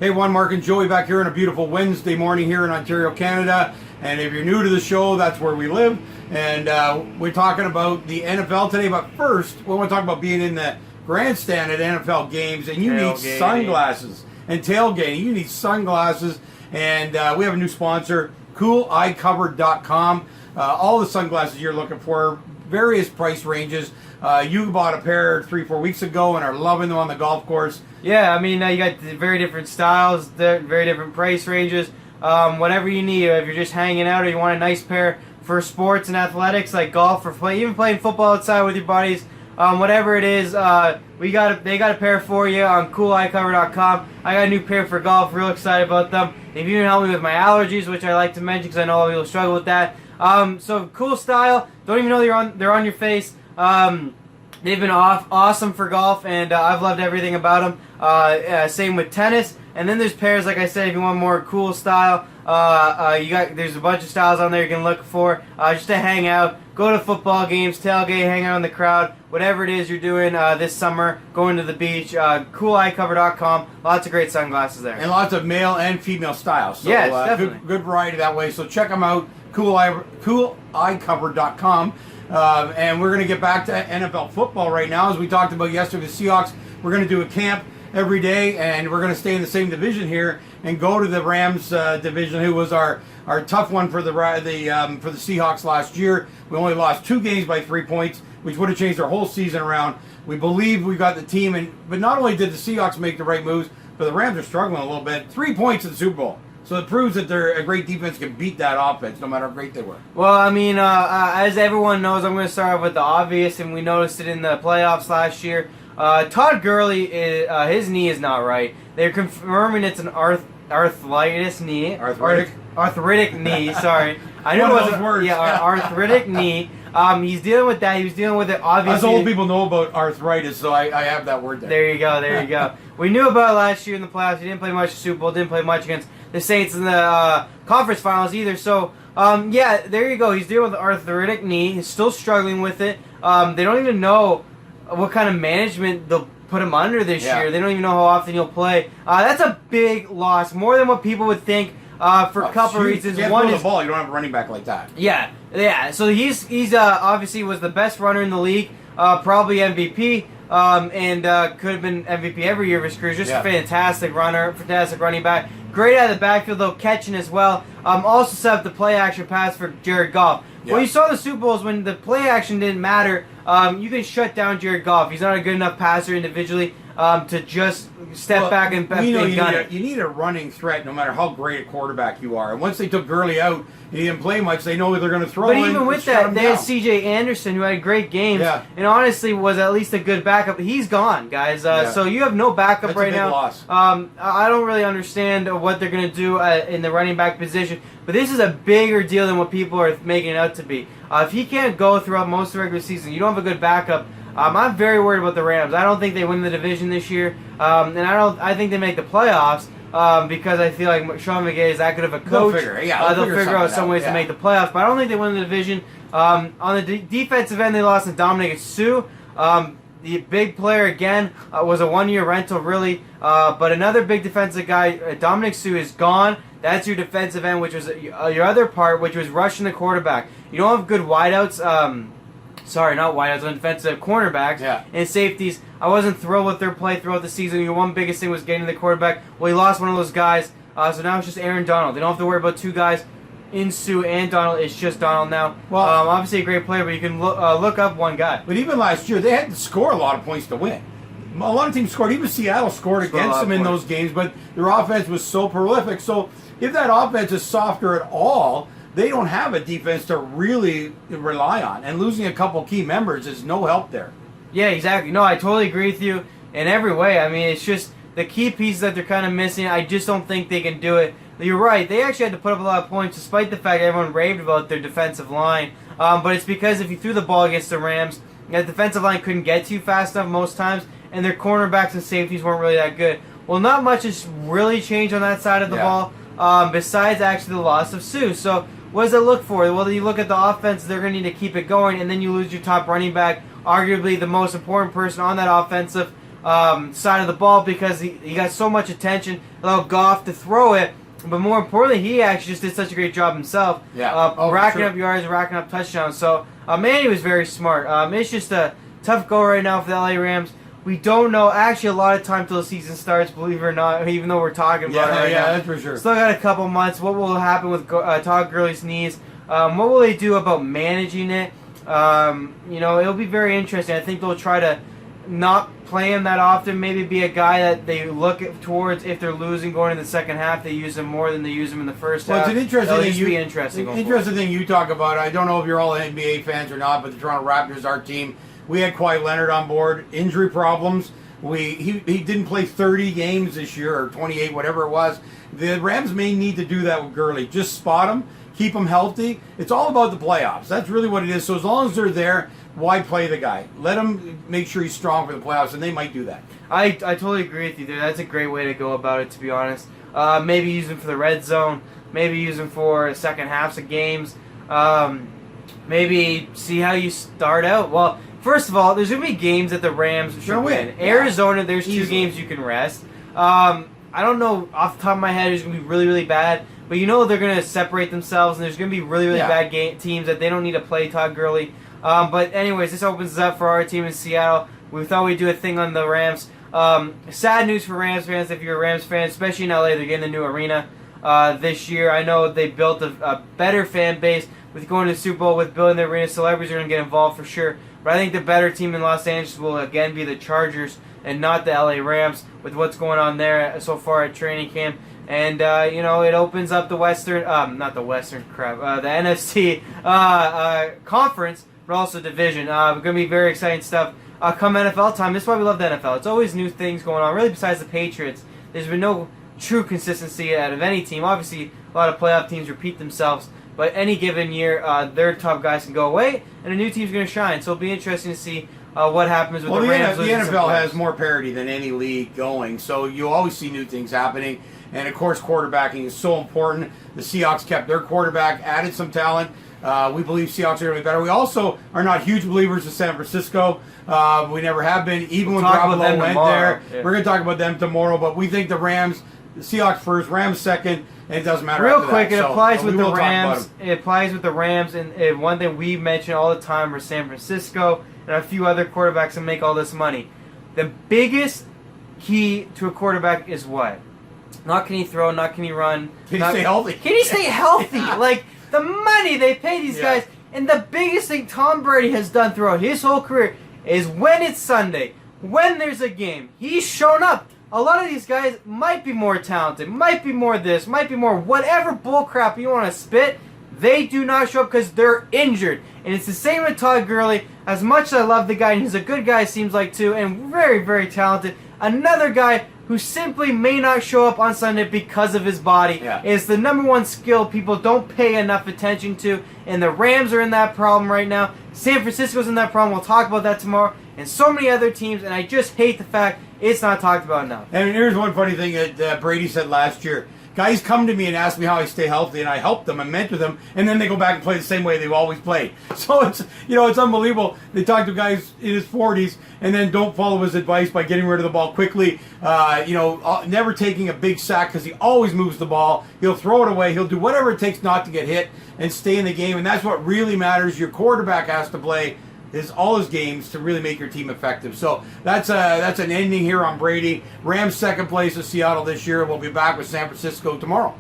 Hey, Mark and Joey back here on a beautiful Wednesday morning here in Ontario, Canada. And if you're new to the show, that's where we live. And we're talking about the NFL today. But first, we want to talk about being in the grandstand at NFL games. And you need sunglasses and tailgating. You need sunglasses. And we have a new sponsor, CoolEyeCover.com. All the sunglasses you're looking for, various price ranges. You bought a pair 3-4 weeks ago and are loving them on the golf course. Yeah, I mean, you got very different styles, very different price ranges. Whatever you need, if you're just hanging out or you want a nice pair for sports and athletics like golf or even playing football outside with your buddies, whatever it is, they got a pair for you on CoolEyeCover.com. I got a new pair for golf. Real excited about them. They've even helped me with my allergies, which I like to mention because I know a lot of people struggle with that. So cool style. Don't even know they're on your face. They've been awesome for golf, and I've loved everything about them. Same with tennis. And then there's pairs, like I said, if you want more cool style, there's a bunch of styles on there you can look for just to hang out, go to football games, tailgate, hang out in the crowd, whatever it is you're doing this summer, going to the beach. CoolEyeCover.com. Lots of great sunglasses there, and lots of male and female styles. So, yes, definitely. Good variety that way. So check them out. CoolEyeCover.com. And we're going to get back to NFL football right now. As we talked about yesterday, the Seahawks, we're going to do a camp every day, and we're going to stay in the same division here and go to the Rams division, who was our tough one for the Seahawks last year. We only lost 2 games by 3 points, which would have changed our whole season around. We believe we got the team, but not only did the Seahawks make the right moves, but the Rams are struggling a little bit. 3 points in the Super Bowl. So it proves that a great defense can beat that offense, no matter how great they were. Well, I mean, as everyone knows, I'm going to start off with the obvious, and we noticed it in the playoffs last year. Todd Gurley, his knee is not right. They're confirming it's an arthritis knee. Arthritic knee, sorry. I knew it wasn't words. Yeah, arthritic knee. He's dealing with that. He was dealing with it, obviously. Us old people know about arthritis, so I have that word there. There you go. We knew about it last year in the playoffs. He didn't play much Super Bowl, didn't play much against the Saints in the conference finals either. So, yeah, there you go. He's dealing with arthritic knee. He's still struggling with it. They don't even know what kind of management they'll put him under this year. They don't even know how often he'll play. That's a big loss, more than what people would think. For a couple of reasons. One is the ball. You don't have a running back like that. Yeah. So he's obviously was the best runner in the league, probably MVP, and could have been MVP every year of his career. Just a fantastic runner, fantastic running back. Great out of the backfield though, catching as well. Also set up the play action pass for Jared Goff. Yeah. Well, you saw the Super Bowls when the play action didn't matter. You can shut down Jared Goff. He's not a good enough passer individually to just step back and gun it. You need a running threat no matter how great a quarterback you are. And once they took Gurley out and he didn't play much, they know they're going to throw him. But even with that, they had C.J. Anderson, who had great games, and honestly was at least a good backup. He's gone, guys. So you have no backup right now. Loss. I don't really understand what they're going to do in the running back position, but this is a bigger deal than what people are making it out to be. If he can't go throughout most of the regular season, you don't have a good backup. I'm very worried about the Rams. I don't think they win the division this year, and I think they make the playoffs because I feel like Sean McVay is that good of a coach. They'll figure out some ways to make the playoffs, but I don't think they win the division. On the defensive end, they lost to Dominic Sue. The big player again was a 1-year rental, really, but another big defensive guy, Dominic Sue, is gone. That's your defensive end, which was your other part, which was rushing the quarterback. You don't have good wideouts. Sorry, not wideouts, defensive cornerbacks and safeties. I wasn't thrilled with their play throughout the season. Your one biggest thing was getting the quarterback. Well, he lost one of those guys, so now it's just Aaron Donald. They don't have to worry about 2 guys in Sue and Donald. It's just Donald now. Well, obviously a great player, but you can look up one guy. But even last year, they had to score a lot of points to win. A lot of teams scored. Even Seattle scored against them in those games, but their offense was so prolific. So if that offense is softer at all, they don't have a defense to really rely on. And losing a couple key members is no help there. Yeah, exactly. No, I totally agree with you in every way. I mean, it's just the key pieces that they're kind of missing. I just don't think they can do it. You're right. They actually had to put up a lot of points despite the fact everyone raved about their defensive line. But it's because if you threw the ball against the Rams, the defensive line couldn't get to you fast enough most times, and their cornerbacks and safeties weren't really that good. Well, not much has really changed on that side of the ball besides actually the loss of Sue. So what does it look for? Well, you look at the offense, they're going to need to keep it going, and then you lose your top running back, arguably the most important person on that offensive side of the ball because he got so much attention, allowed Goff to throw it. But more importantly, he actually just did such a great job himself, racking up yards and racking up touchdowns. So, Manny was very smart. It's just a tough go right now for the LA Rams. We don't know, actually, a lot of time till the season starts, believe it or not, even though we're talking about it right now. That's for sure. Still got a couple months. What will happen with Todd Gurley's knees? What will they do about managing it? It'll be very interesting. I think they'll try to not play him that often. Maybe be a guy that they look towards if they're losing going into the second half. They use him more than they use him in the first half. Well, it's an interesting thing you talk about. I don't know if you're all NBA fans or not, but the Toronto Raptors, our team, we had Kawhi Leonard on board. Injury problems. He didn't play 30 games this year or 28, whatever it was. The Rams may need to do that with Gurley. Just spot him, keep him healthy. It's all about the playoffs. That's really what it is. So as long as they're there, why play the guy? Let him make sure he's strong for the playoffs, and they might do that. I totally agree with you there. That's a great way to go about it, to be honest. Maybe use him for the red zone. Maybe use him for second halves of games. Maybe see how you start out. Well, first of all, there's going to be games that the Rams should win. Arizona, there's two games you can rest. I don't know off the top of my head who's going to be really, really bad, but you know they're going to separate themselves, and there's going to be really, really bad teams that they don't need to play Todd Gurley. But anyways, this opens up for our team in Seattle. We thought we'd do a thing on the Rams. Sad news for Rams fans if you're a Rams fan, especially in LA. They're getting a new arena this year. I know they built a better fan base with going to the Super Bowl, with building the arena. Celebrities are going to get involved for sure. But I think the better team in Los Angeles will again be the Chargers and not the LA Rams with what's going on there so far at training camp. And, it opens up the the NFC conference, but also division. Going to be very exciting stuff come NFL time. This is why we love the NFL. It's always new things going on. Really, besides the Patriots, there's been no true consistency out of any team. Obviously, a lot of playoff teams repeat themselves. But any given year, their top guys can go away, and a new team's going to shine. So it'll be interesting to see what happens with the Rams. The NFL has more parity than any league going, so you always see new things happening. And, of course, quarterbacking is so important. The Seahawks kept their quarterback, added some talent. We believe Seahawks are going to be better. We also are not huge believers of San Francisco. We never have been, even when Garoppolo went there. Yeah. We're going to talk about them tomorrow, but we think the Rams, the Seahawks first, Rams second, and it doesn't matter. Real quick, it applies with the Rams. It applies with the Rams, and one thing we mention all the time are San Francisco and a few other quarterbacks that make all this money. The biggest key to a quarterback is what? Not can he throw, not can he run. Can he stay healthy? Can he stay healthy? Like, the money they pay these guys. And the biggest thing Tom Brady has done throughout his whole career is when it's Sunday, when there's a game, he's shown up. A lot of these guys might be more talented, might be more this, might be more whatever bullcrap you want to spit. They do not show up because they're injured. And it's the same with Todd Gurley. As much as I love the guy, and he's a good guy, seems like too, and very, very talented. Another guy who simply may not show up on Sunday because of his body. It's the number one skill people don't pay enough attention to. And the Rams are in that problem right now. San Francisco's in that problem. We'll talk about that tomorrow. And so many other teams. And I just hate the fact it's not talked about enough. And here's one funny thing that Brady said last year. Guys come to me and ask me how I stay healthy, and I help them and mentor them, and then they go back and play the same way they've always played. So it's unbelievable. They talk to guys in his 40s and then don't follow his advice by getting rid of the ball quickly. Never taking a big sack because he always moves the ball. He'll throw it away. He'll do whatever it takes not to get hit and stay in the game, and that's what really matters. Your quarterback has to play all his games to really make your team effective. So that's an ending here on Brady. Rams second place in Seattle this year. We'll be back with San Francisco tomorrow.